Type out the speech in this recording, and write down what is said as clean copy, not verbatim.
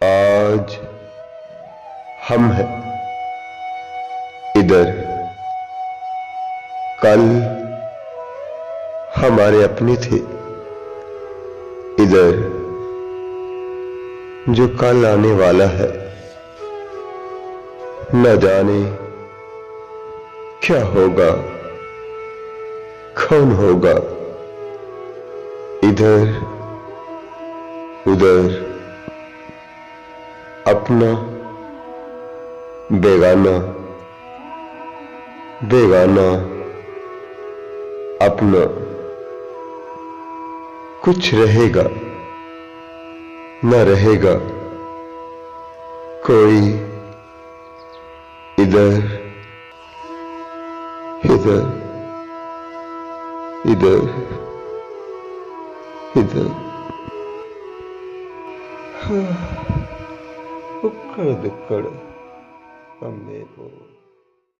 आज हम हैं इधर, कल हमारे अपने थे इधर, जो कल आने वाला है न जाने क्या होगा, कौन होगा। इधर उधर अपना बेगाना, बेगाना अपना, कुछ रहेगा न रहेगा कोई। इधर इधर इधर इधर उक्कड़ दुक्कड़ हम देखो।